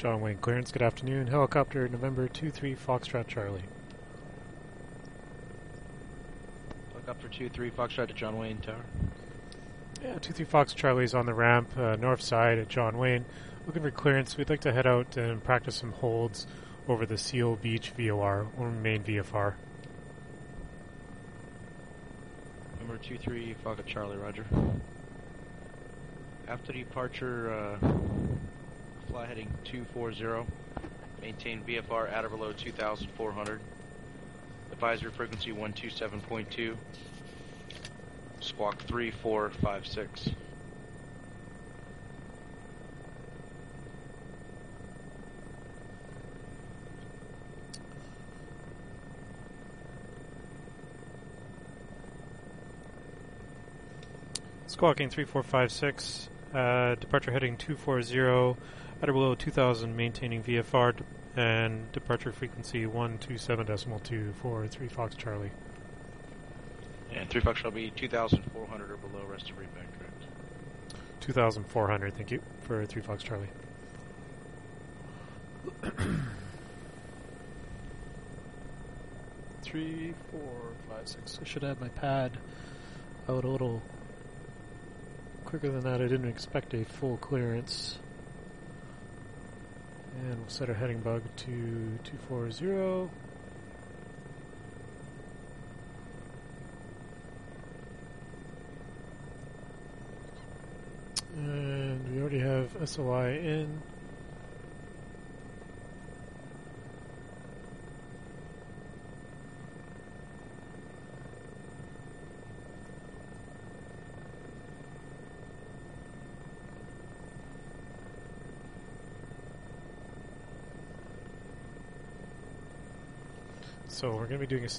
John Wayne clearance, good afternoon. Helicopter November 23 Foxtrot Charlie. Helicopter 23 Foxtrot to John Wayne Tower. Yeah, 23 Fox Charlie's on the ramp, north side at John Wayne. Looking for clearance. We'd like to head out and practice some holds over the Seal Beach VOR, or main VFR. Number 23 Foxtrot Charlie, roger. After departure, fly heading 240. Maintain VFR at or below 2,400. Advisory frequency 127.2. Squawk 3456. Squawking 3456, departure heading 240, at or below 2000, maintaining VFR, and departure frequency 127.2 for 3 Fox Charlie. And 3 Fox shall be 2,400 or below, rest of readback, correct? 2,400, thank you, for 3 Fox Charlie. 3, 4, 5, 6. I should have my pad out a little quicker than that. I didn't expect a full clearance. And we'll set our heading bug to 240. And we already have SOI in. So we're going to be doing a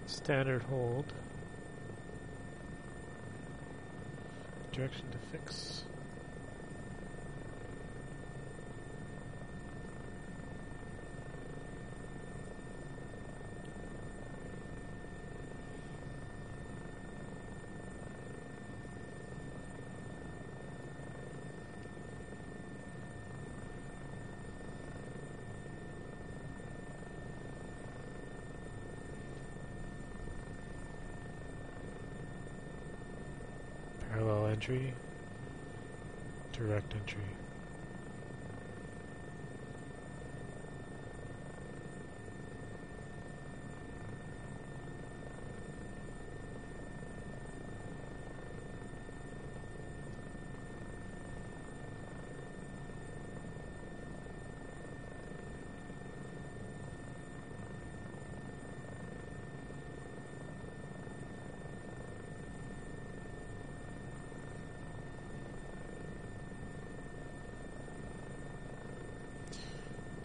standard hold. Direction to fix. Parallel entry, direct entry.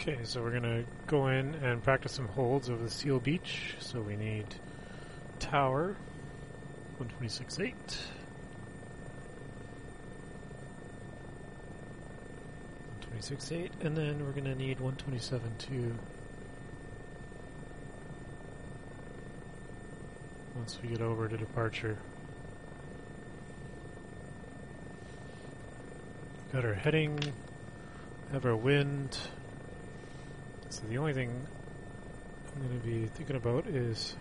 Okay, so we're going to go in and practice some holds over the Seal Beach. So we need tower, 126.8. 126.8, and then we're going to need 127.2 once we get over to departure. Got our heading, have our wind. So the only thing I'm going to be thinking about is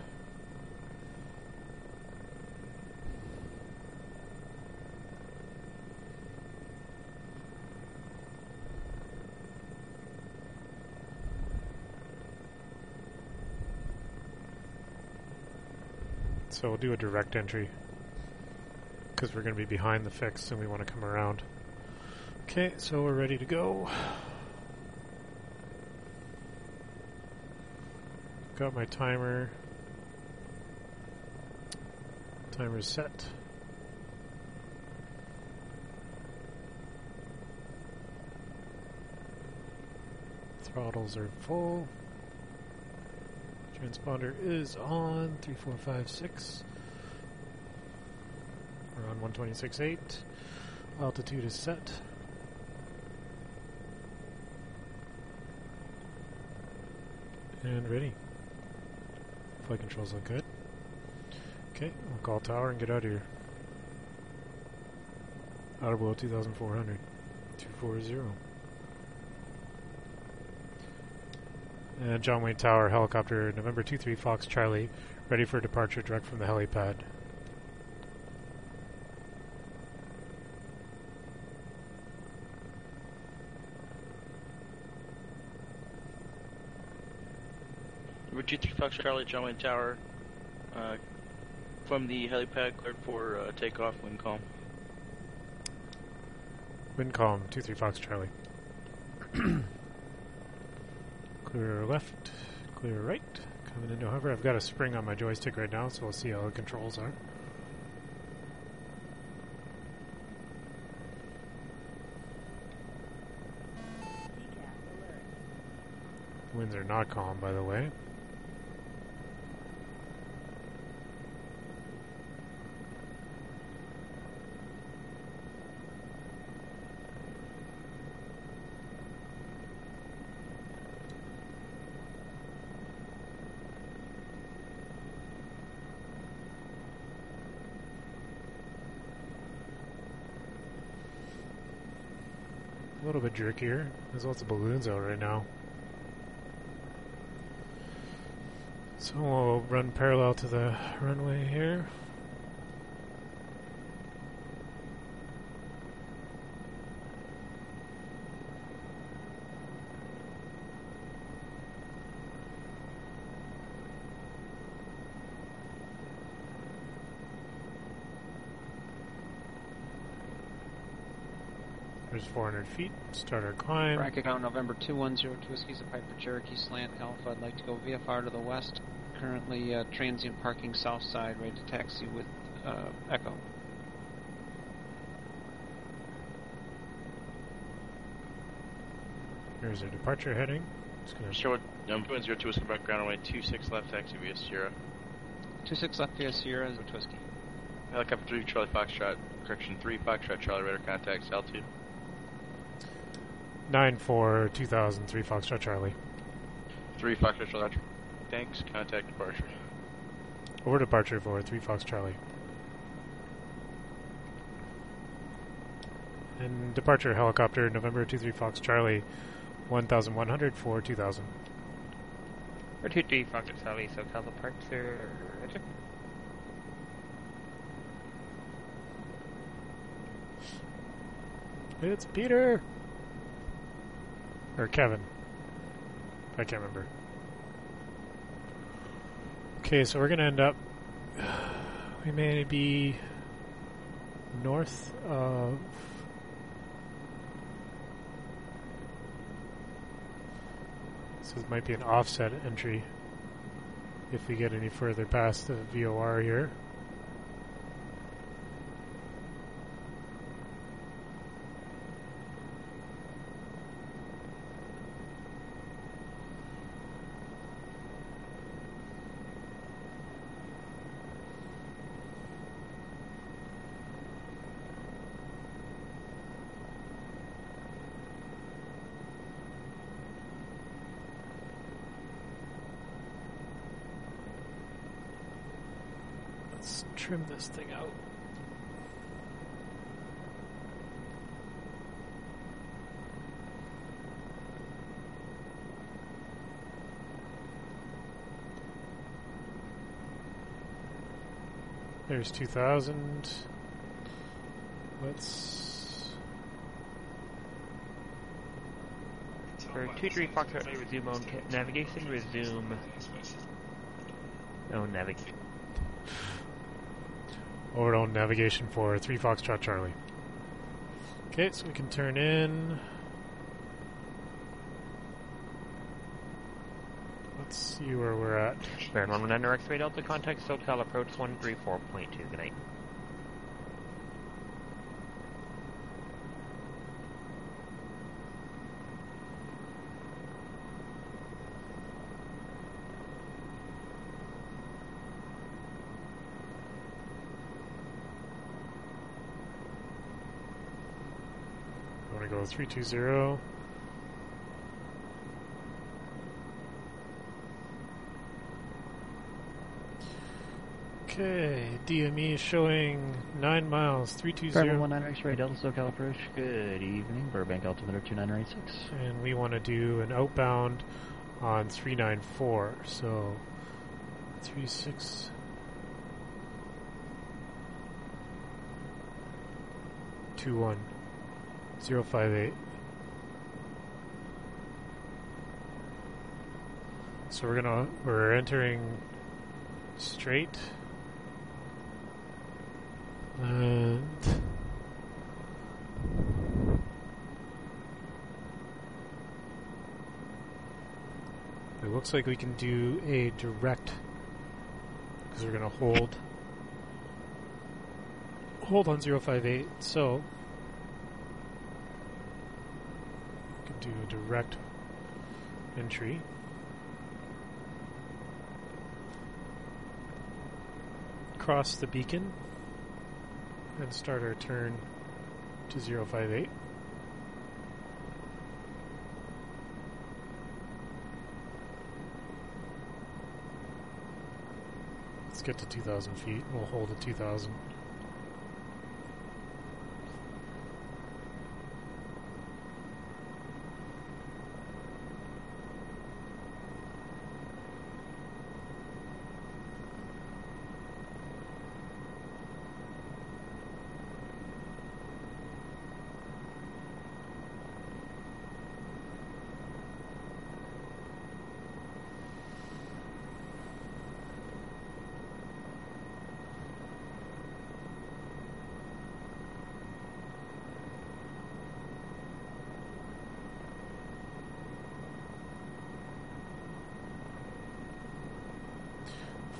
so we'll do a direct entry because we're going to be behind the fix and we want to come around. Okay, so we're ready to go. Got my timer. Timer's set. Throttles are full. Transponder is on. 3, 4, 5, 6. We're on 126.8. Altitude is set. And ready. Flight controls look good. Okay, we'll call tower and get out of here. Out of below 2,400. 240. And John Wayne Tower, helicopter, November 23 Fox Charlie, ready for departure direct from the helipad. Number 23 Fox Charlie, John Wayne Tower, from the helipad, cleared for takeoff, wind calm. Wind calm, 23 Fox Charlie. Clear left, clear right. Coming into hover. I've got a spring on my joystick right now, so we'll see how the controls are. Winds are not calm, by the way. A little bit jerkier. There's lots of balloons out right now. So we'll run parallel to the runway here. There's 400 feet. Start our climb. Track account November 210 Whiskey's a Piper Cherokee Slant Alpha. I'd like to go VFR to the west. Currently transient parking south side, ready to taxi with Echo. Here's our departure heading. Sure, number 210 Whiskey back ground runway 26 left taxi via Sierra. 26 left via Sierra is a Whiskey. Helicopter 3 Charlie Foxtrot, correction 3 Foxtrot Charlie radar contacts altitude. 9-4, 2003 Foxtrot Charlie. 3 Foxtrot Charlie. Thanks, contact departure. Over departure for 3 Fox Charlie. And departure helicopter, November 23 Fox Charlie, 1100 for 2000. Or 23 Fox Charlie, SoCal departure. It's Peter! Or Kevin. I can't remember. Okay, so we're going to end up... We may be north of... So it might be an offset entry if we get any further past the VOR here. Trim this thing out. There's 2000. Let's... For 23 Fox Charlie, resume own navigation, resume own navigation. Over on navigation for 3 Foxtrot Charlie. Okay, so we can turn in. Let's see where we're at. Baron 119 X-ray Delta, contact SoCal approach 134.2. Good night. Go 320. Okay, DME is showing 9 miles, 320. Bravo 19 X-ray Delta SoCal approach. Good evening, Burbank altimeter 2986. And we want to do an outbound on 394, so 36. Two 1 058. So we're entering straight, and it looks like we can do a direct, because we're going to hold on 058, so we can do a direct entry. Cross the beacon and start our turn to 058. Let's get to 2,000 feet. We'll hold at 2,000.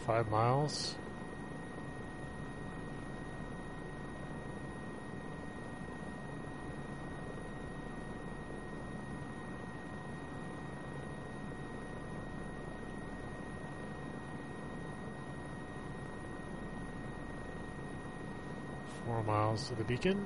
Five miles. Four miles to the beacon.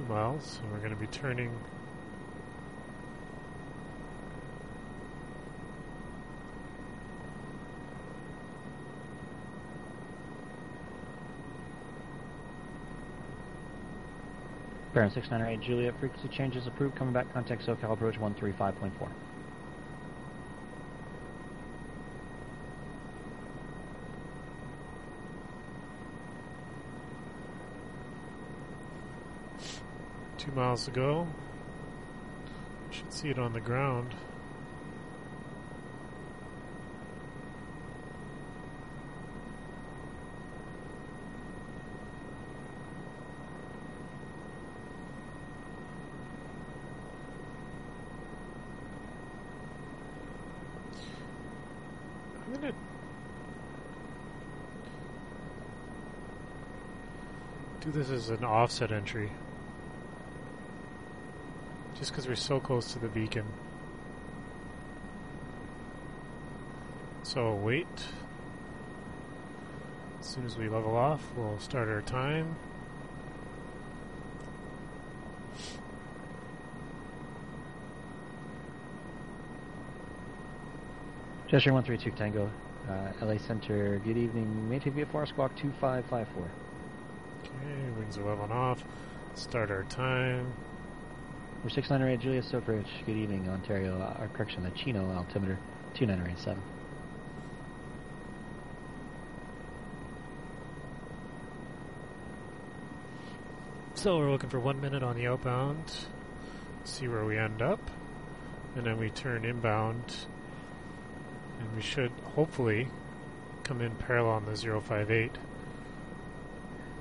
Miles, and we're going to be turning Baron 698 Juliet, frequency changes approved, coming back, contact SoCal approach 135.4. miles to go. Should see it on the ground. I'm gonna do this as an offset entry. Just because we're so close to the beacon. So wait. As soon as we level off, we'll start our time. Gesture 132 Tango, LA Center, good evening. Maintain VFR squawk 2554. Okay, wings are leveling off. Start our time. We're 698 Juliet Stockbridge. Good evening, Ontario. Our correction, the Chino altimeter 2987. So we're looking for 1 minute on the outbound. See where we end up, and then we turn inbound, and we should hopefully come in parallel on the 058.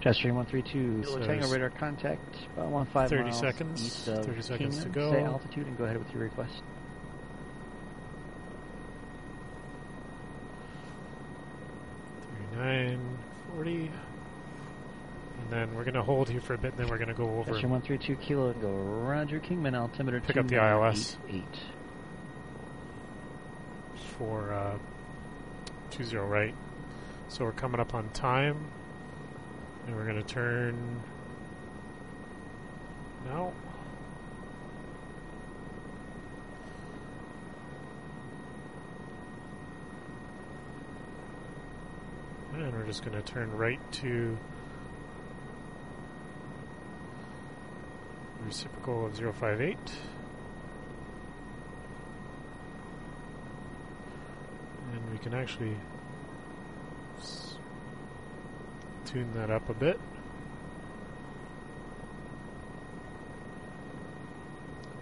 Jetstream 132, Says Tango radar contact, about 15 30 miles seconds, east of 30 seconds to Kingman. go. Say altitude and go ahead with your request. 3940. And then we're going to hold here for a bit, and then we're going to go over. Jetstream 132 kilo and go Roger Kingman, altimeter Pick up the ILS. 8. For 20 right. So we're coming up on time. And we're going to turn now. And we're just going to turn right to reciprocal of 058. And we can actually tune that up a bit.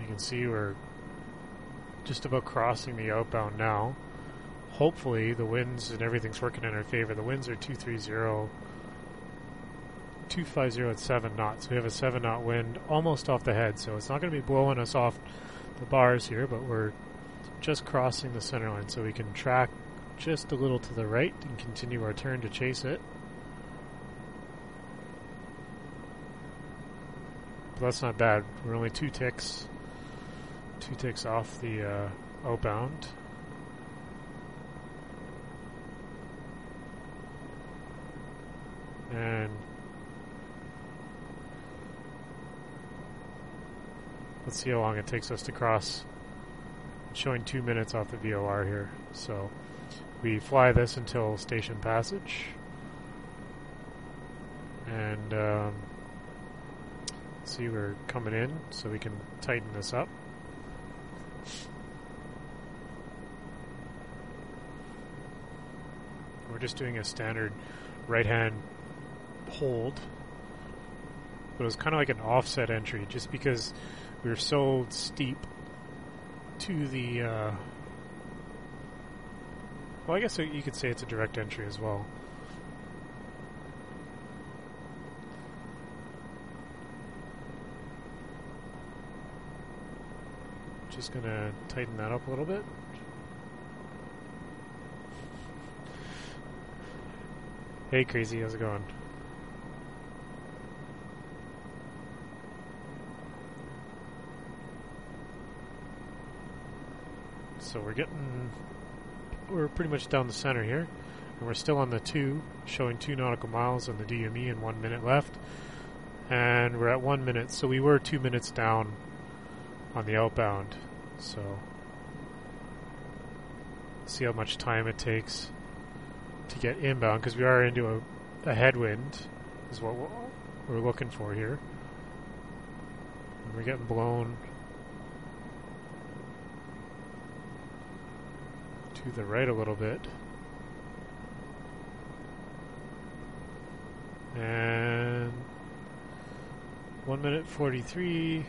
You can see we're just about crossing the outbound now. Hopefully the winds and everything's working in our favor. The winds are 250 at 7 knots. We have a 7 knot wind almost off the head, so it's not going to be blowing us off the bars here, but we're just crossing the center line, so we can track just a little to the right and continue our turn to chase it. But that's not bad. We're only 2 ticks off the outbound. And let's see how long it takes us to cross. It's showing 2 minutes off the VOR here. So we fly this until station passage. And see, we're coming in, so we can tighten this up. We're just doing a standard right-hand hold, but it was kind of like an offset entry, just because we were so steep to the. Well, I guess you could say it's a direct entry as well. Just gonna tighten that up a little bit. Hey, Crazy, how's it going? So we're pretty much down the center here, and we're still on the 2, showing 2 nautical miles on the DME and 1 minute left, and we're at 1 minute, so we were 2 minutes down on the outbound. So see how much time it takes to get inbound, because we are into a headwind is what we're looking for here. And we're getting blown to the right a little bit. And 1 minute 43.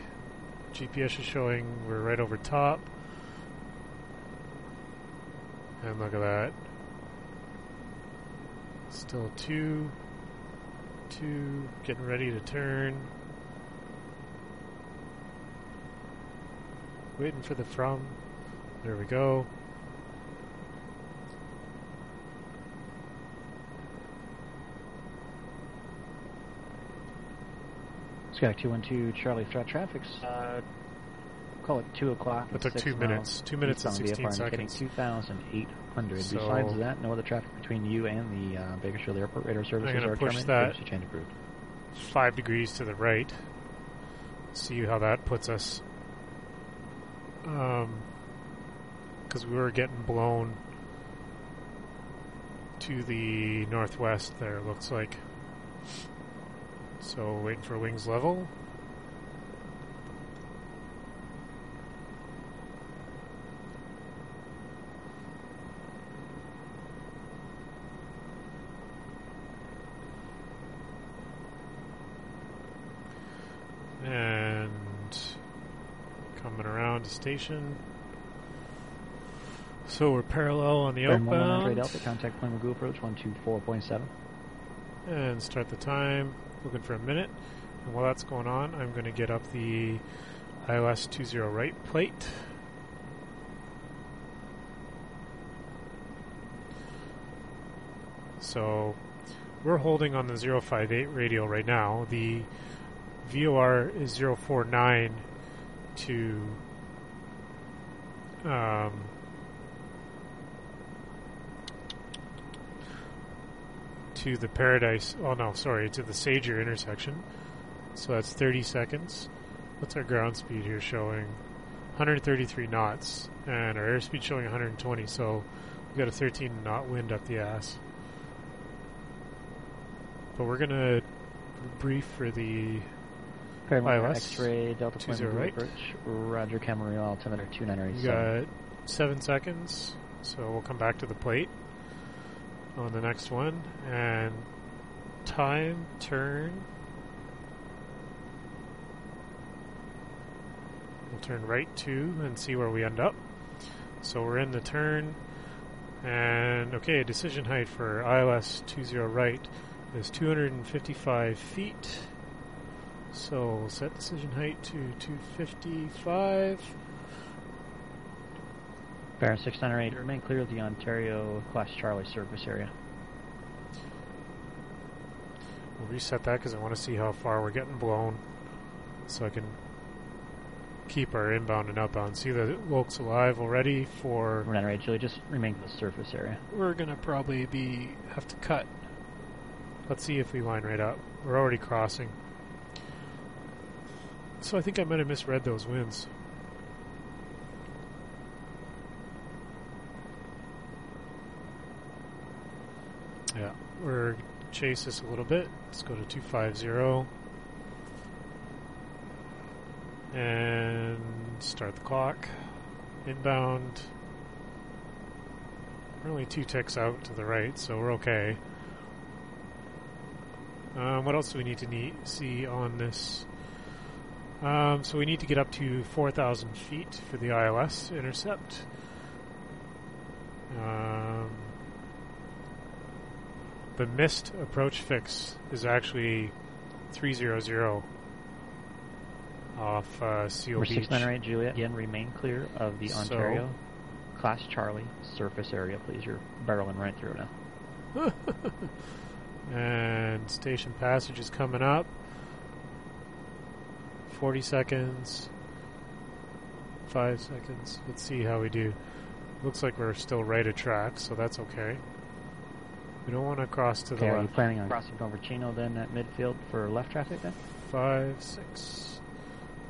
GPS is showing we're right over top. And look at that. Still 2, getting ready to turn. Waiting for the from. There we go. Skyhawk 212 Charlie Flat Traffic's. Call it 2 o'clock. It took 2 minutes. 2 minutes and 16 seconds. 2,800. So Besides that, no other traffic between you and the Bakersfield Airport radar services I'm going are to push terminated. that Change approved. 5 degrees to the right. See how that puts us. Because we were getting blown to the northwest there, looks like. So waiting for wings level. And coming around to station. So we're parallel on the Bearing 11 outbound. Delta, contact plane Magoo approach 124.7. And start the time, looking for a minute. And while that's going on, I'm going to get up the ILS 20 right plate. So we're holding on the 058 radial right now. The VOR is 049 to the Paradise, oh no, sorry, to the Sager intersection. So that's 30 seconds. What's our ground speed here showing? 133 knots, and our airspeed showing 120, so we've got a 13 knot wind up the ass. But we're going to brief for the Paramount ILS X-ray Delta plane 20 Magoo right. approach. Roger, Camarillo, altimeter We 2987. got 7 seconds, so we'll come back to the plate on the next one. And time, turn. We'll turn right 2 and see where we end up. So we're in the turn. And okay, decision height for ILS 20 right is 255 feet. So we'll set decision height to 255. Baron 698, remain clear of the Ontario Class Charlie surface area. We'll reset that because I want to see how far we're getting blown, so I can keep our inbound and outbound. See the Wilkes alive already for... Renata Ray Julie, just remain in the surface area. We're going to probably have to cut. Let's see if we line right up. We're already crossing. So I think I might have misread those winds. Yeah, we're chase this a little bit. Let's go to 250 and start the clock. Inbound. We're only 2 ticks out to the right, so we're okay. What else do we need to see on this? So we need to get up to 4,000 feet for the ILS intercept. The missed approach fix is actually 300 off Seal We're Beach. 698 Juliet, again, remain clear of the So- Ontario Class Charlie surface area, please. You're barreling right through now. And station passage is coming up. 40 seconds. 5 seconds. Let's see how we do. Looks like we're still right of track, so that's okay. We don't want to cross to the Okay, are you left. planning on crossing over Chino then at midfield for left traffic then? 5, 6.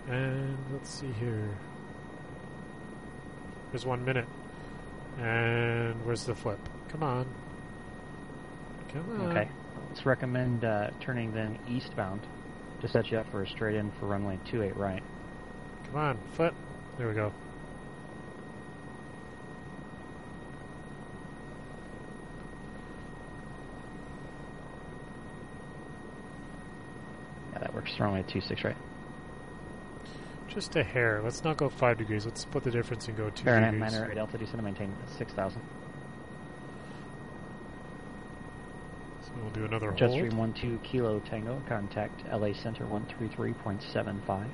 And let's see here. There's 1 minute. And where's the flip? Come on. Come on. Okay. Let's recommend turning then eastbound to set you up for a straight in for runway 28 right. Come on. Flip. There we go. Yeah, that works. Runway 26 right. Just a hair. Let's not go 5 degrees. Let's split the difference and go 2 Fahrenheit degrees. minor Delta descend to maintain 6,000. So we'll do another Jet hold. stream 12 Kilo Tango, contact LA Center 133.75.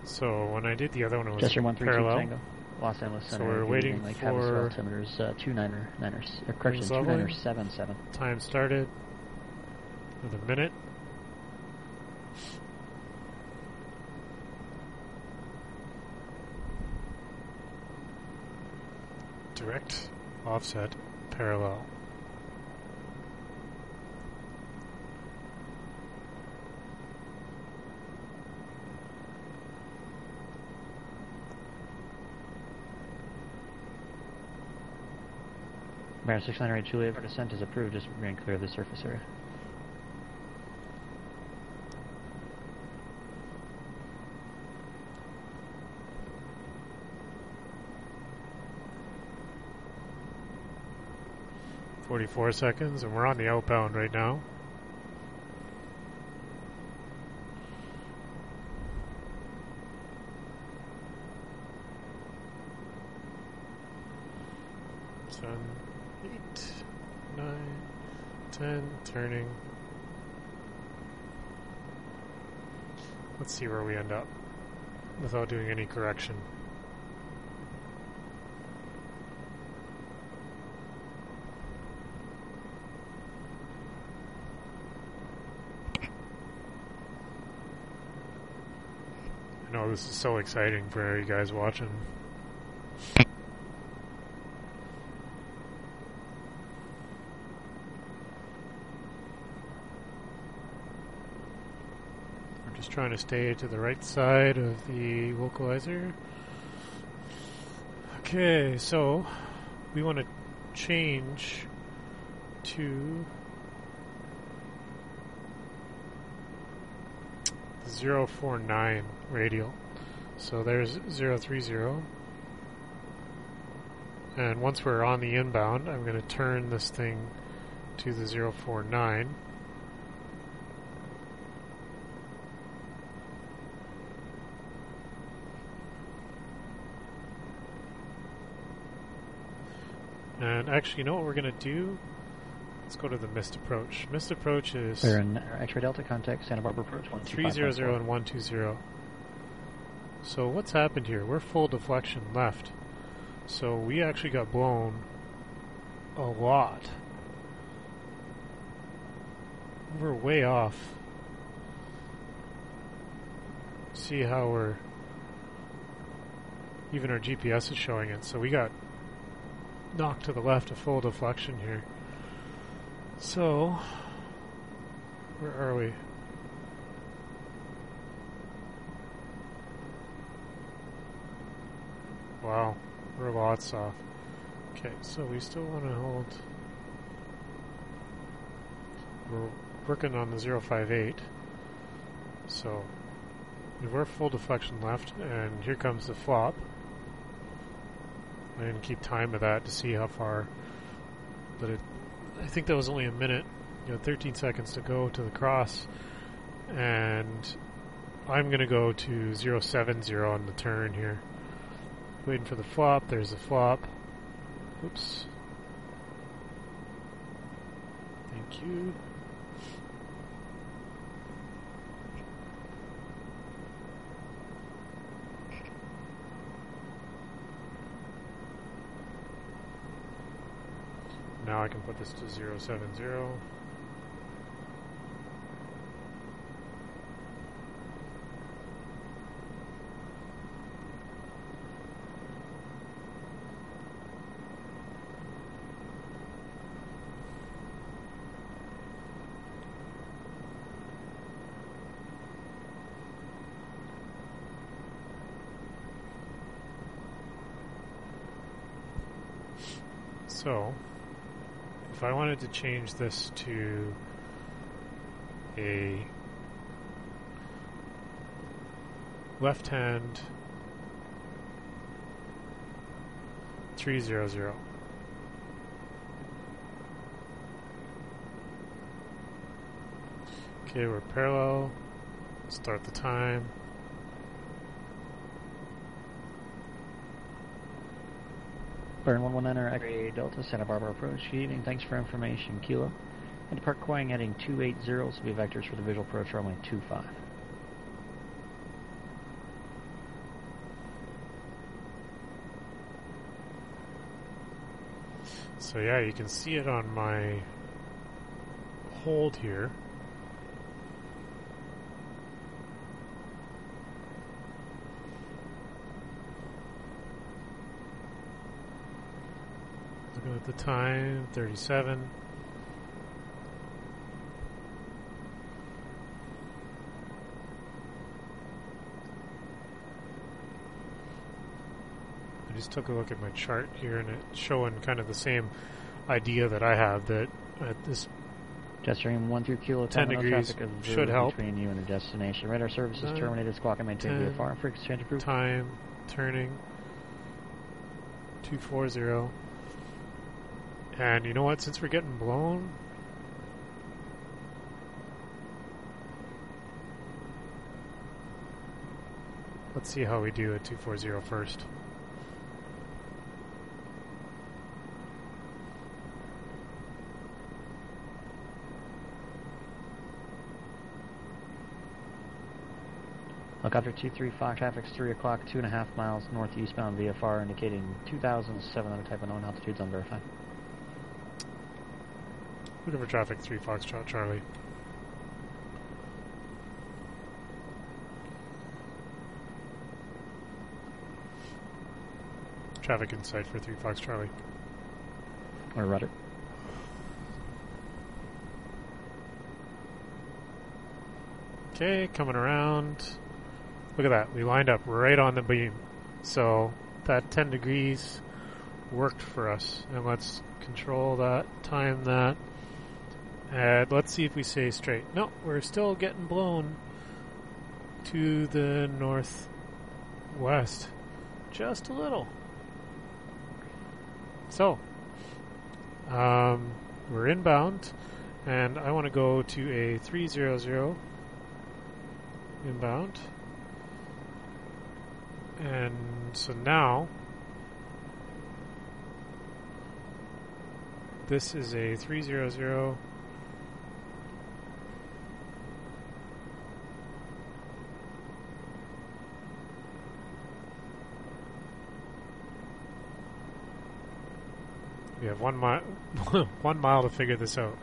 So when I did the other one, it was Jet stream 132 parallel. Tango, Los Angeles Center. we're good waiting evening, Lake for- Havasu altimeters 299ers, correction, Wings leveling. 2977. Time started. Another minute. Direct, offset, parallel. Baron 698 Juliet, our descent is approved. Just remain clear of the surface area. 44 seconds, and we're on the outbound right now. Seven, 8, 9, 10, turning. Let's see where we end up without doing any correction. I know this is so exciting for you guys watching. Trying to stay to the right side of the localizer. Okay, so we want to change to 049 radial. So there's 030. And once we're on the inbound, I'm going to turn this thing to the 049. And actually, you know what we're going to do? Let's go to the missed approach. Missed approach is... We're in X-ray Delta, contact Santa Barbara approach 300 and 120. So what's happened here? We're full deflection left. So we actually got blown a lot. We're way off. See how we're... Even our GPS is showing it. So we got knocked to the left of full deflection here. So, where are we? Wow, we're lots off. Okay, so we still want to hold. We're working on the 058. So, we're full deflection left, and here comes the flop. I didn't keep time of that to see how far, but I think that was only a minute. You know, 13 seconds to go to the cross, and I'm going to go to 070 on the turn here. Waiting for the flop. There's a flop. Oops. Thank you. Now I can put this to 070. So, if I wanted to change this to a left hand 300. Okay, we're parallel. Start the time. Burn 119er X-ray Delta, Santa Barbara approach. Good evening, thanks for information, Kilo. And depart Quang heading 280, so be vectors for the visual approach runway 25. So yeah, you can see it on my hold here. Looking at the time, 37. I just took a look at my chart here, and it's showing kind of the same idea that I have, that at this Gesturing 1 through Kilo, 10 degrees traffic should help. between you and the destination. Radar services 9, terminated. Squawk and maintain 10, VFR. Frequency change approved. time, turning, 240. And you know what? Since we're getting blown, let's see how we do at 240 first. Helicopter 23 Fox, traffic's 3 o'clock, 2.5 miles northeastbound VFR, indicating 2,700 type unknown altitudes unverified. Looking for traffic 3 Foxtrot Charlie. Traffic in sight for 3 Fox Charlie. Or rudder. Okay, coming around. Look at that. We lined up right on the beam. So that 10 degrees worked for us. And let's control that, time that. And let's see if we stay straight. No, we're still getting blown to the northwest. Just a little. So, we're inbound, and I want to go to a 300 inbound. And so now, this is a 300. We have 1 mile, 1 mile to figure this out.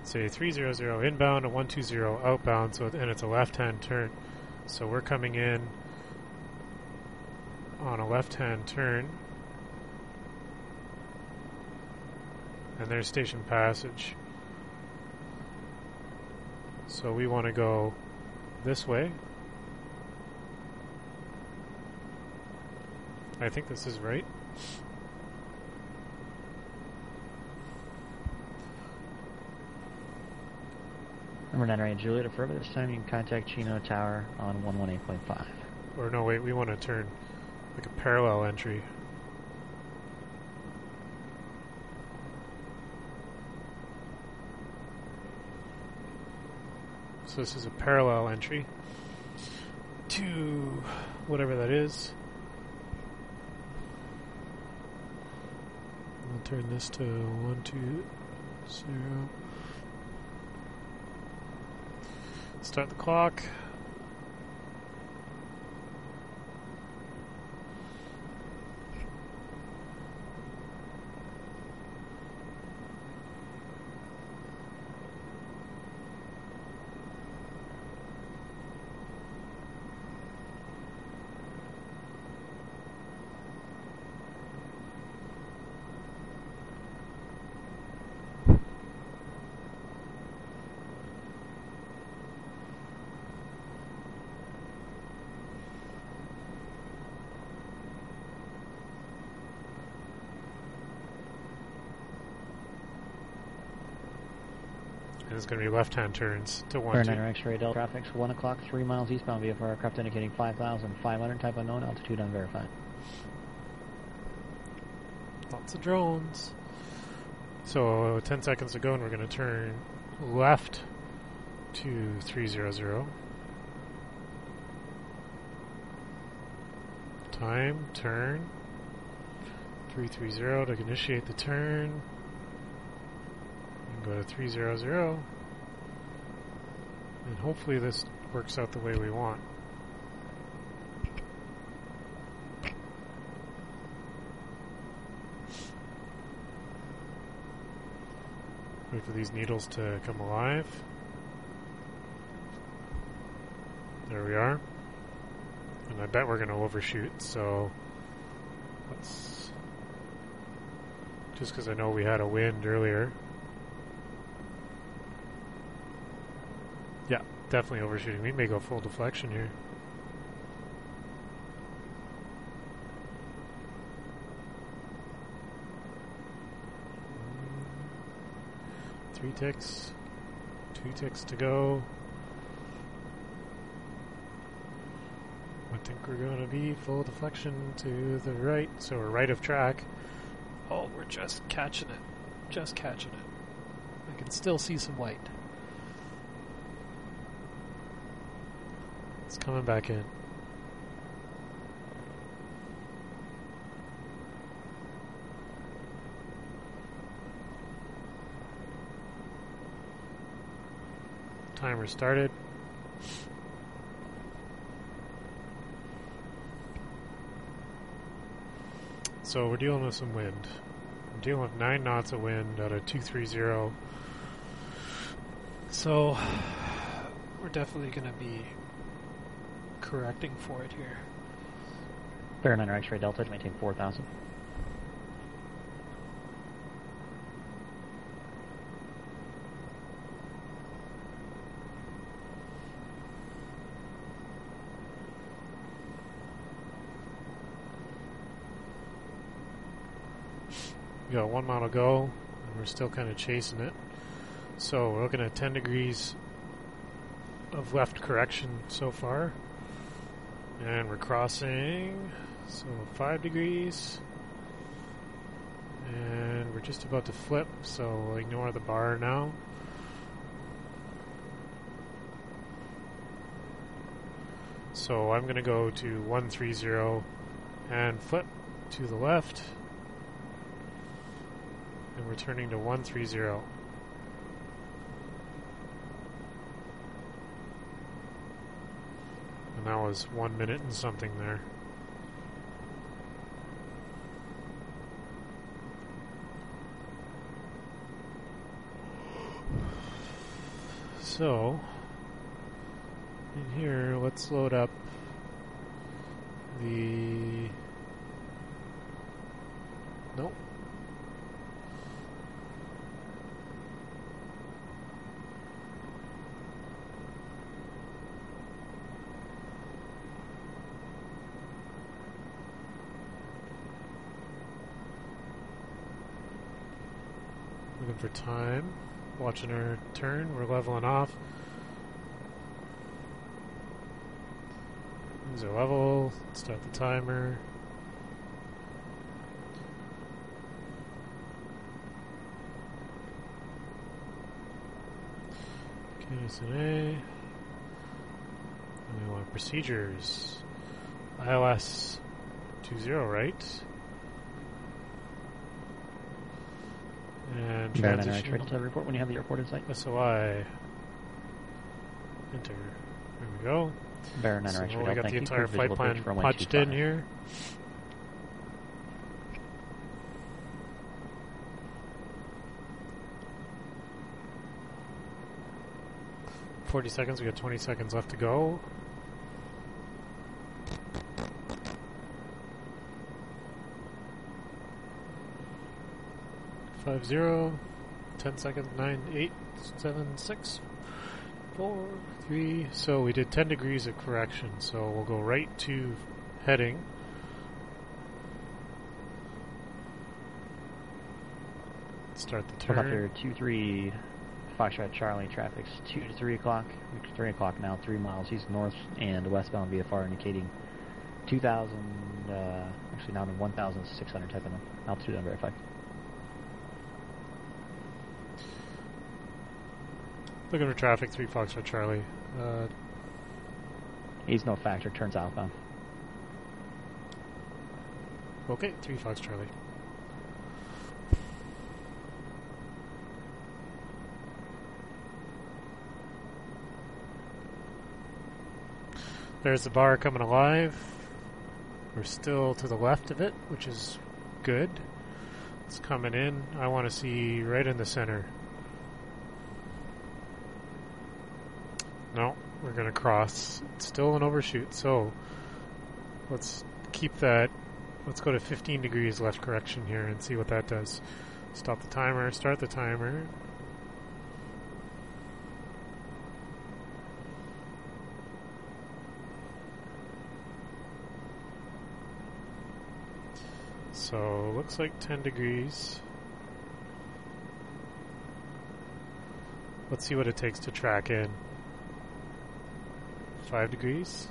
It's a 300 inbound, a 120 outbound, so and it's a left-hand turn. So we're coming in on a left-hand turn, and there's station passage. So we want to go this way. I think this is right. Number 9 right, Juliet, further this time you can contact Chino Tower on 118.5. Or no, wait, we want to turn like a parallel entry. So this is a parallel entry to whatever that is. We'll turn this to 120. Start the clock. It's going to be left-hand turns to 1, 2. X-ray Delta traffic's 1 o'clock, 3 miles eastbound VFR aircraft indicating 5,500 type unknown altitude unverified. Lots of drones. So 10 seconds to go, and we're going to turn left to 300. Time, turn. 330 to initiate the turn. Go to 300, and hopefully this works out the way we want. Wait for these needles to come alive. There we are. And I bet we're going to overshoot, so let's... Just because I know we had a wind earlier. Yeah, definitely overshooting. We may go full deflection here. Three ticks. 2 ticks to go. think we're going to be full deflection to the right, so we're right of track. Oh, we're just catching it. Just catching it. I can still see some white. It's coming back in. Timer started. So we're dealing with some wind. I'm dealing with 9 knots of wind out of 230. So we're definitely going to be correcting for it here. Bear 9 X-ray Delta to maintain 4,000. We got 1 mile to go, and we're still kind of chasing it. So we're looking at 10 degrees of left correction so far. And we're crossing, so 5 degrees. And we're just about to flip, so we'll ignore the bar now. So I'm going to go to 130 and flip to the left. And we're turning to 130. And that was 1 minute and something there. So, in here, let's load up the... Nope. Looking for time, watching our turn, we're leveling off. These are level, start the timer. KSNA. And we want procedures. ILS 20, right? And Bear 9 transition. X-ray Delta, report when you have the airport in sight. SOI. Enter. There we go. Bear 9 So X-ray we Delta, got thank the you. entire Clear flight visual plan approach for runway punched in 25. here. $40 seconds. We got 20 seconds left to go. Five zero. 10 seconds. 9, 8, 7, 6, 4, 3. So we did 10 degrees of correction. So we'll go right to heading. Start the turn. Helicopter 23 Foxtrot Charlie, traffic's 2 to 3 o'clock. 3 o'clock now, 3 miles east north and westbound VFR indicating 2,000, actually now to 1,600 type in altitude unverified. Looking for traffic, 3 Foxtrot Charlie. He's no factor, turns outbound. Okay, 3 Fox Charlie. There's the bar coming alive. We're still to the left of it, which is good. It's coming in. I want to see right in the center. No, we're going to cross. It's still an overshoot, so let's keep that. Let's go to 15 degrees left correction here and see what that does. Stop the timer, start the timer. So, looks like 10 degrees. Let's see what it takes to track in. 5 degrees.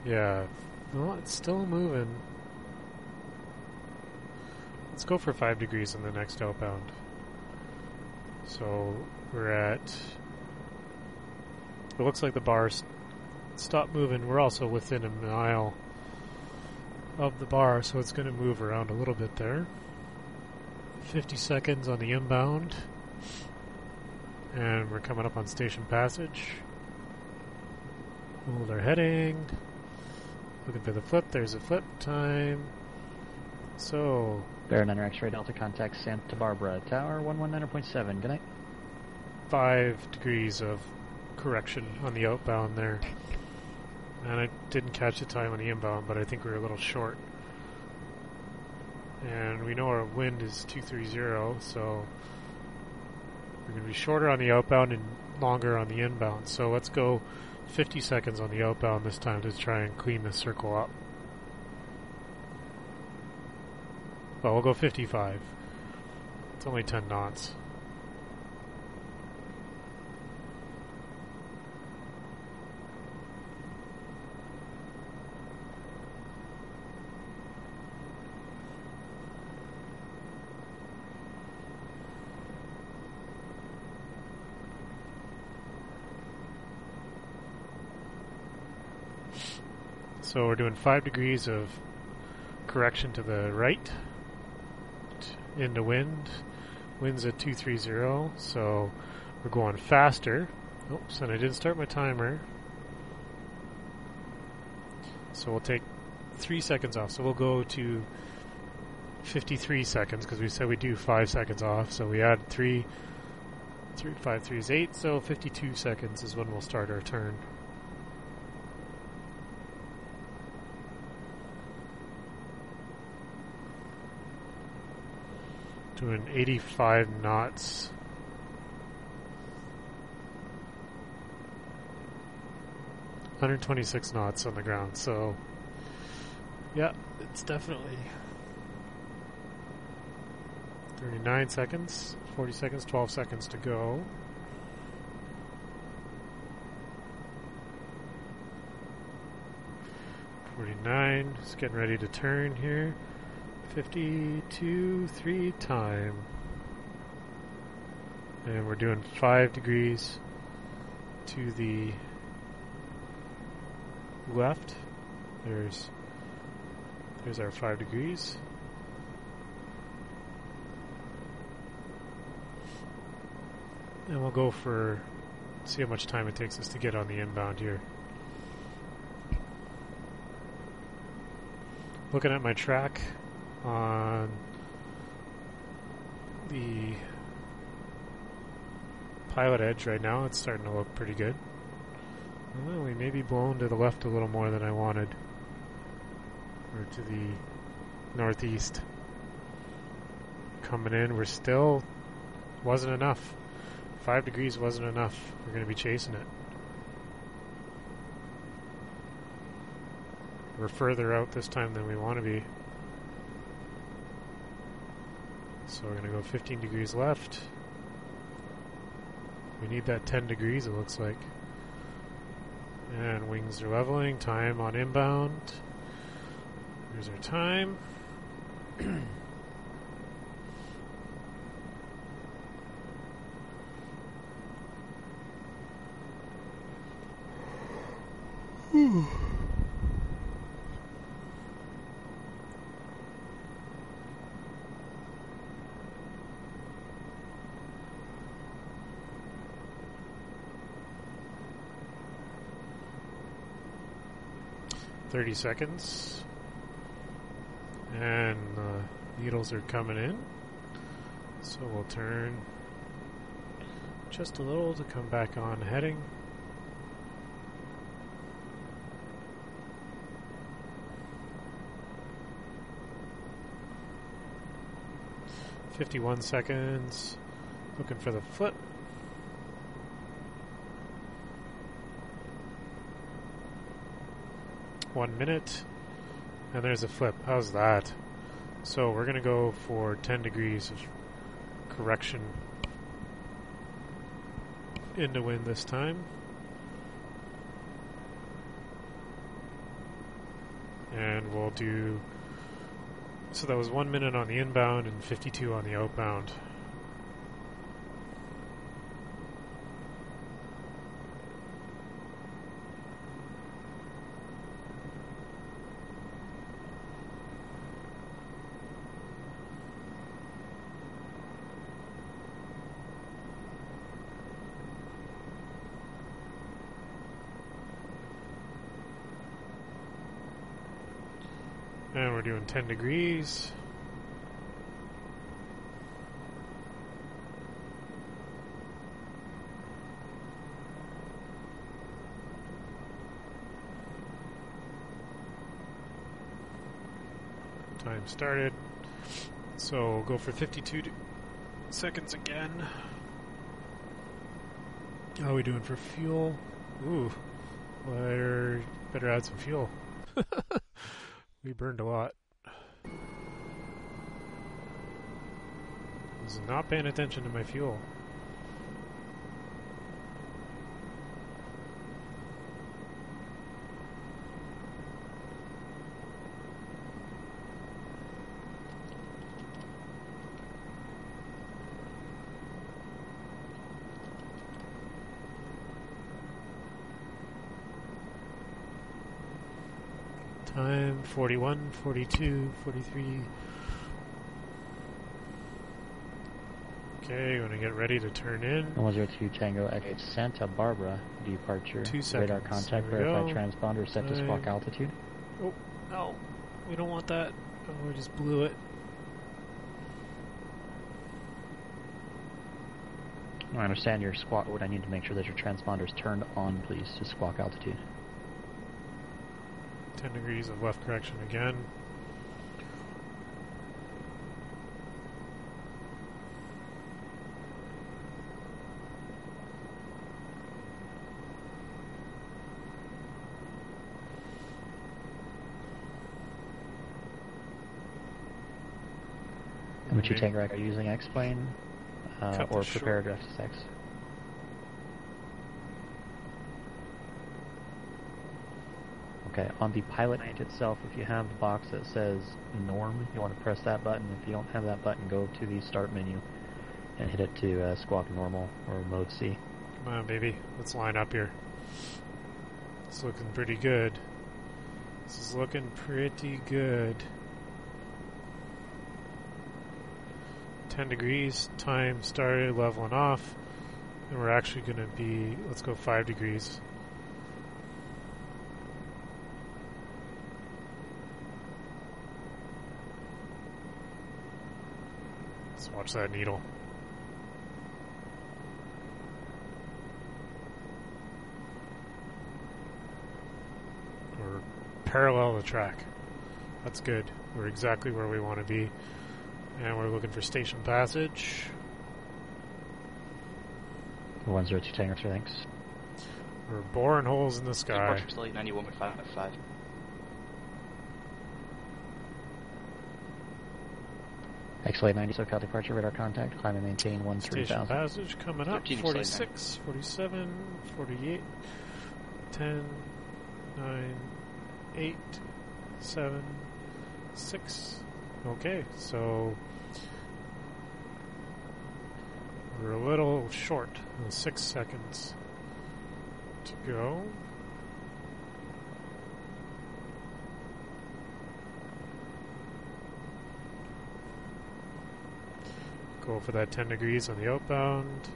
Yeah. No, it's still moving. Let's go for 5 degrees in the next outbound. So we're at... It looks like the bars stopped moving. We're also within a mile of the bar, so it's going to move around a little bit there. 50 seconds on the inbound. And we're coming up on Station Passage. Hold our heading. Looking for the flip. There's a flip time. So... Bear 9 X-ray Delta contact Santa Barbara. Tower 119.7. Good night. 5 degrees of correction on the outbound there. And I didn't catch the time on the inbound, but I think we were a little short. And we know our wind is 230, so we're going to be shorter on the outbound and longer on the inbound. So let's go 50 seconds on the outbound this time to try and clean this circle up. Well, we'll go 55. It's only 10 knots. So we're doing 5 degrees of correction to the right into wind. Wind's at 230, so we're going faster. Oops, and I didn't start my timer. So we'll take 3 seconds off. So we'll go to 53 seconds because we said we do 5 seconds off. So we add 3, 5, 3 is 8. So 52 seconds is when we'll start our turn. Doing 85 knots. $126 knots on the ground, so yeah, it's definitely 39 seconds, 40 seconds, 12 seconds to go. $49, just getting ready to turn here. 52, 3 time. And we're doing 5 degrees to the left. There's our 5 degrees. And we'll go for, see how much time it takes us to get on the inbound here. Looking at my track on the pilot edge right now, it's starting to look pretty good. Well, we may be blown to the left a little more than I wanted, or to the northeast. Coming in, we're still, wasn't enough. 5 degrees wasn't enough. We're going to be chasing it. We're further out this time than we want to be. So we're going to go 15 degrees left. We need that 10 degrees, it looks like. And wings are leveling. Time on inbound. Here's our time. Whew. $30 seconds, and the needles are coming in, so we'll turn just a little to come back on heading. $51 seconds, looking for the flip. $1 minute, and there's a flip. How's that? So we're going to go for 10 degrees of correction into wind this time. And we'll do... So that was 1 minute on the inbound and 52 on the outbound. And we're doing 10 degrees. Time started. So we'll go for 52 seconds again. How are we doing for fuel? Ooh, better add some fuel. We burned a lot. I was not paying attention to my fuel. Time 41, 42, 43. Okay, when I get ready to turn in. 102 Tango Echo Santa Barbara departure. 2 seconds. Radar contact, There we verified go. transponder set to squawk altitude. Oh, no. We don't want that. Oh, we just blew it. I understand your squawk. Would I need to make sure that your transponders turned on, please, to squawk altitude? 10 degrees of left correction again. And which you tank rack are you using X-Plane Cut or this prepared short. FSX? Okay, on the pilot range itself, if you have the box that says norm, you want to press that button. If you don't have that button, go to the start menu and hit it to squawk normal or mode C. Come on, baby. Let's line up here. It's looking pretty good. This is looking pretty good. 10 degrees. Time started leveling off. And we're actually going to be... Let's go 5 degrees. Let's watch that needle. We're parallel the track. That's good. We're exactly where we want to be. And we're looking for station passage. 102 Tango, thanks. We're boring holes in the sky. Departure slate 91.5. X-Late 90, SoCal departure, radar contact, climb and maintain Station 13,000. passage coming up. 13 46, 47, 48, 10, 9, 8, 7, 6. Okay, so we're a little short. 6 seconds to go. Go for that 10 degrees on the outbound.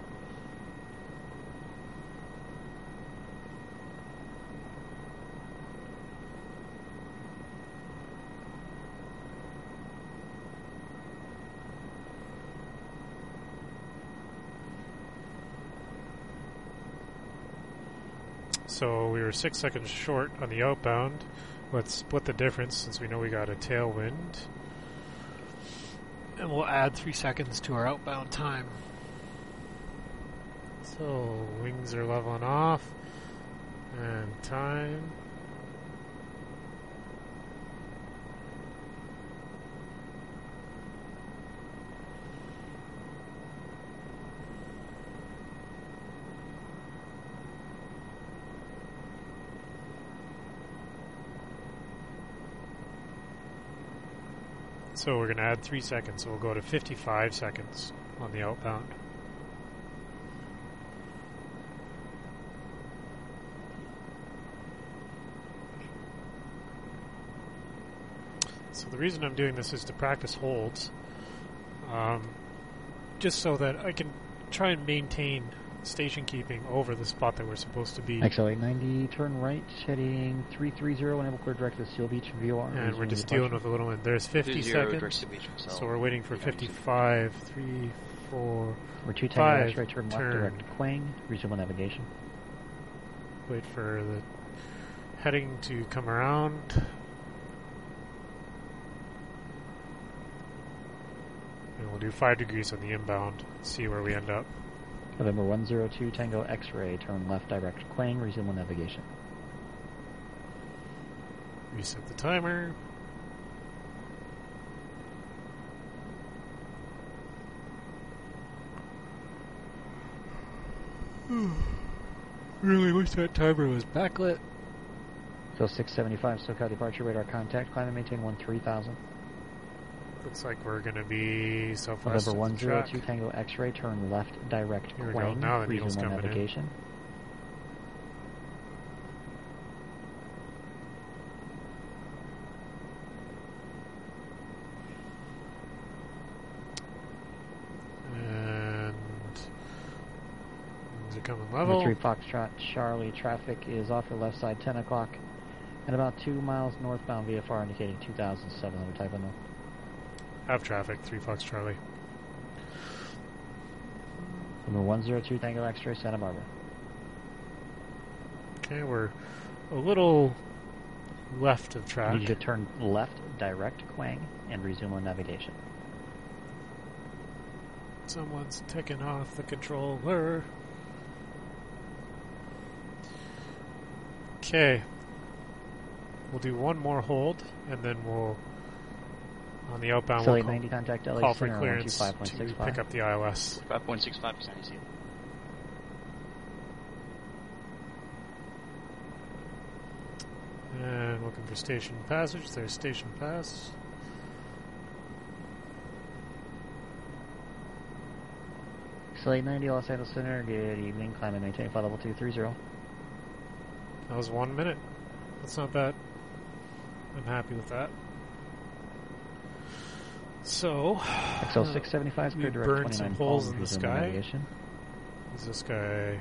So we were 6 seconds short on the outbound. Let's split the difference since we know we got a tailwind. And we'll add 3 seconds to our outbound time. So wings are leveling off. And time. So we're going to add 3 seconds, so we'll go to 55 seconds on the outbound. So the reason I'm doing this is to practice holds, just so that I can try and maintain station keeping over the spot that we're supposed to be. XL 90, turn right, heading 330, enable clear direct to Seal Beach VOR. And we're just dealing with a little wind. There's 50 seconds, So so we're waiting for 55, 3, 4, We're 2 5, tango X-ray, turn left turn. direct Quang, resume on navigation. Wait for the heading to come around. And we'll do 5 degrees on the inbound, see where we end up. November 102, Tango X-ray, turn left direct Quang, resume on navigation. Reset the timer. Really wish that timer was backlit. Phil 675, SoCal departure radar contact, climb and maintain 13,000. Looks like we're going to be southwest November of the track. 102, Tango X-ray, turn left direct Here we go. Quang, Now the needle's resume on coming in. navigation. And things are coming Number level. 3 Foxtrot Charlie, traffic is off your left side, 10 o'clock, and about 2 miles northbound VFR indicating 2,700 type window. Have traffic, 3 Fox Charlie. Number 102, Tango X-ray, Santa Barbara. Okay, we're a little left of I track. need you to turn left direct Quang and resume on navigation. Someone's taking off the controller. Okay. We'll do one more hold, and then we'll, on the outbound, Philly we'll 90, contact LA call for Center, clearance to 125.65. pick up the ILS. 5.65% easy. And looking for station passage. There's station pass. Philly 90, Los Angeles Center, good evening, climb and maintain flight level 230. That was 1 minute. That's not bad. I'm happy with that. So, XL 675 is we clear direct burned 29 some holes palms, in the resume on sky. navigation. Is this guy?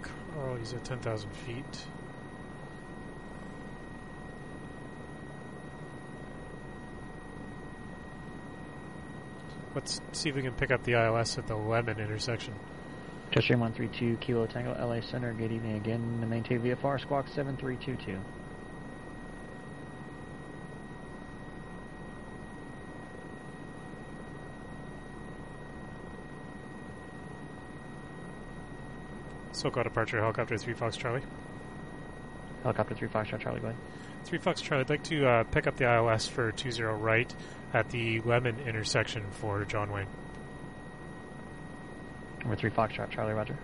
Carl, he's at 10,000 feet. Let's see if we can pick up the ILS at the Lemon intersection. Jetstream 132, Kilo Tango, LA Center, good evening again, to maintain VFR, squawk 7322. SoCal departure, helicopter 3 Fox Charlie. Helicopter 3 Foxtrot Charlie, go ahead. 3 Fox Charlie, I'd like to pick up the ILS for 20 right at the Lemon intersection for John Wayne. Number 3 Foxtrot Charlie, roger.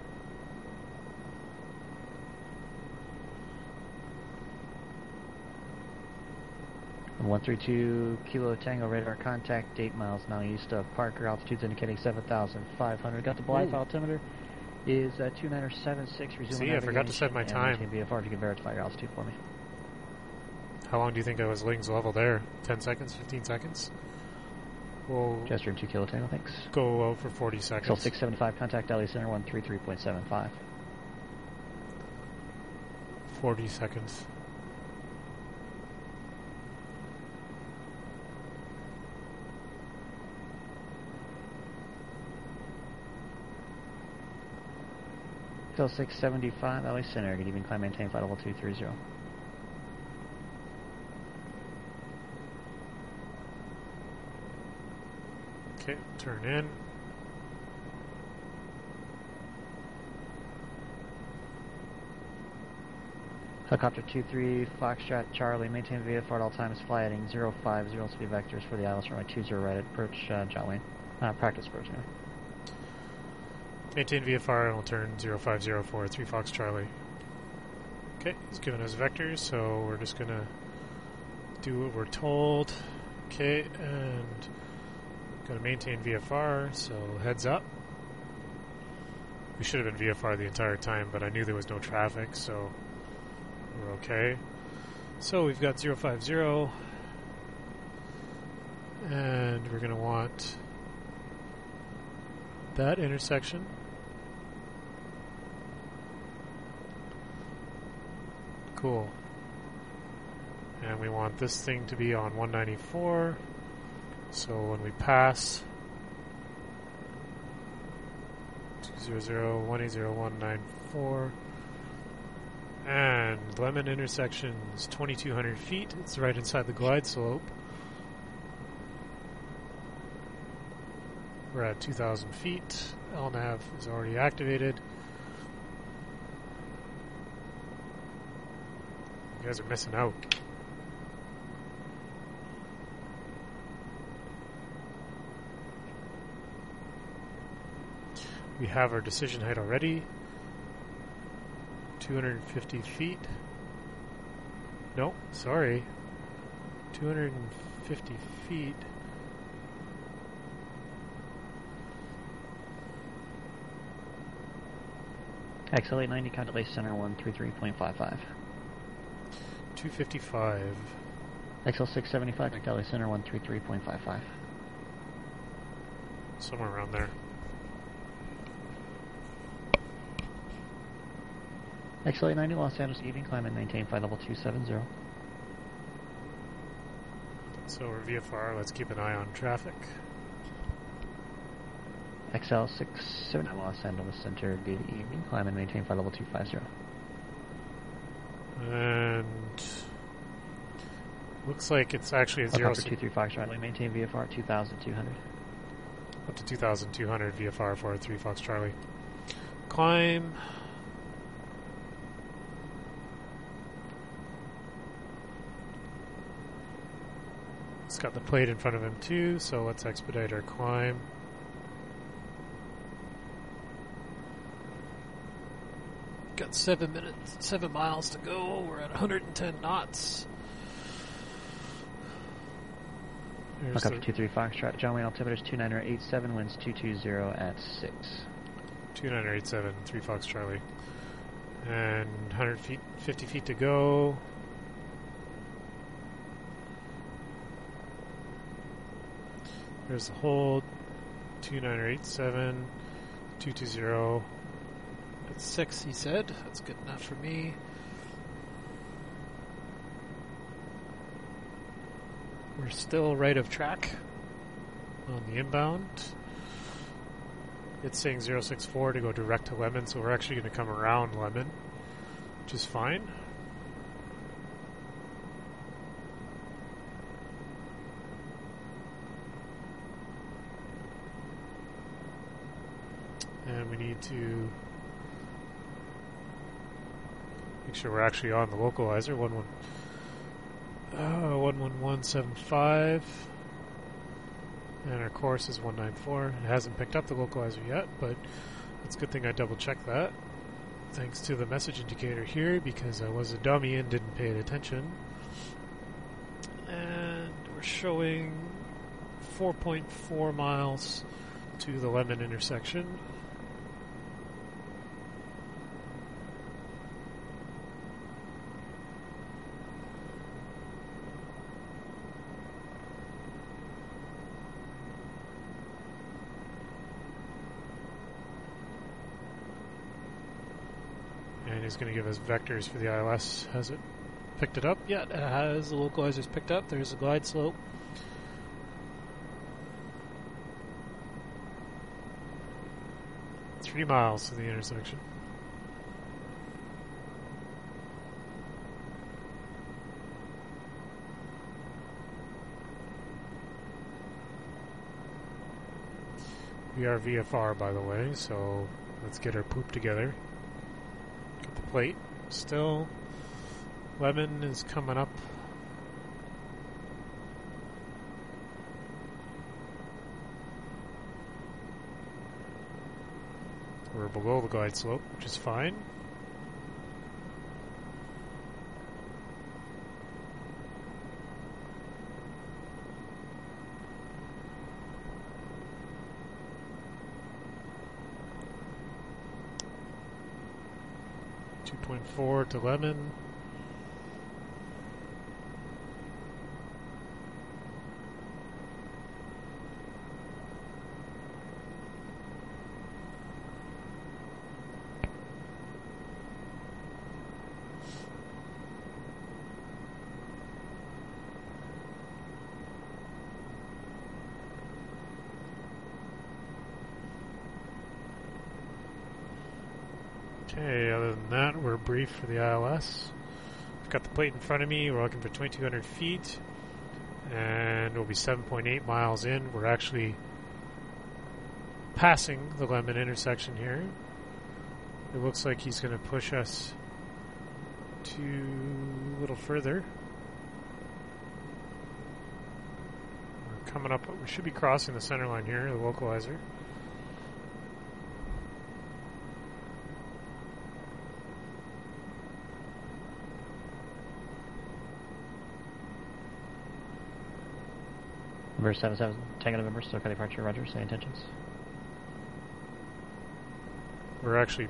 And 132 Kilo Tango radar contact, 8 miles now east of Parker, altitude's indicating 7,500. Got the Blythe altimeter is 2976. Resume See, I forgot to set my navigation, time. and maintain VFR to get verify your altitude for me. How long do you think I was Ling's level there? 10 seconds? 15 seconds? We'll Jetstream 2 Kilo Tango, thanks. go out for 40 XL seconds. 675, contact LA Center 133.75. 40 seconds. XL 675, LA Center, good evening, climb maintain flight level 230. Okay, turn in. Helicopter 23, Foxtrot Charlie, maintain VFR at all times, fly heading 050 speed vectors for the ILS runway 20 right at approach John Wayne. Practice approach, anyway. Maintain VFR and we'll turn 0504 3 Fox Charlie. Okay, he's given us vectors, so we're just gonna do what we're told. Okay, and gotta maintain VFR, so heads up. We should have been VFR the entire time, but I knew there was no traffic, so we're okay. So we've got 050, and we're gonna want that intersection. Cool. And we want this thing to be on 194. So when we pass 200-180-194 and Lemon intersection is 2,200 feet. It's right inside the glide slope. We're at 2,000 feet. LNAV is already activated. You guys are missing out. We have our decision height already. 250 feet. No, sorry. 250 feet. XL890, calculate center 133.55. 255. XL675, calculate center 133.55. Somewhere around there. XL890, Los Angeles evening, climb and maintain flight level 270. So we're VFR, let's keep an eye on traffic. XL679, Los Angeles Center, good evening, climb and maintain flight level 250. And looks like it's actually a 23 Foxtrot, maintain VFR 2,200. Up to 2,200 VFR for 3 Fox Charlie. Climb. It's got the plate in front of him too, so let's expedite our climb. Got 7 miles to go. We're at 110 knots. There's Look up to 23 Foxtrot, John Wayne altimeter is 2987, winds 220 at 6. 2987, 3 Fox Charlie. And 100 feet, 50 feet to go. There's the hold. 2987, 220. That's 6, he said. That's good enough for me. We're still right of track on the inbound. It's saying 064 to go direct to Lemon, so we're actually going to come around Lemon, which is fine. And we need to make sure we're actually on the localizer. 11175. And our course is 194. It hasn't picked up the localizer yet, but it's a good thing I double checked that. Thanks to the message indicator here, because I was a dummy and didn't pay attention. And we're showing 4.4 miles to the Lemon intersection. And he's going to give us vectors for the ILS. Has it picked it up? Yeah, it has. The localizer's picked up. There's a glide slope. Three miles to the intersection. We are VFR, by the way, so let's get our poop together. Got the plate still. Lemon is coming up. We're below the glide slope, which is fine. 2.4 to Lemon. Okay, other than that, we're brief for the ILS. I've got the plate in front of me. We're looking for 2,200 feet, and we'll be 7.8 miles in. We're actually passing the Lemon intersection here. It looks like he's going to push us a little further. We're coming up. We should be crossing the center line here, the localizer. November 77, Tango November, SoCal departure, roger, say intentions. We're actually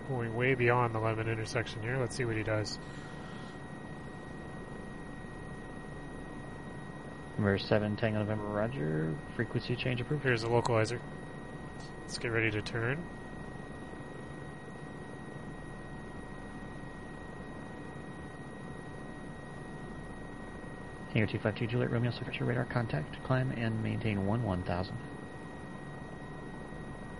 going way beyond the Lemon intersection here. Let's see what he does. November 7, Tango November, roger, frequency change approved. Here's the localizer. Let's get ready to turn. Hangar 252 Juliet Romeo, Secretary radar contact, climb and maintain 11,000.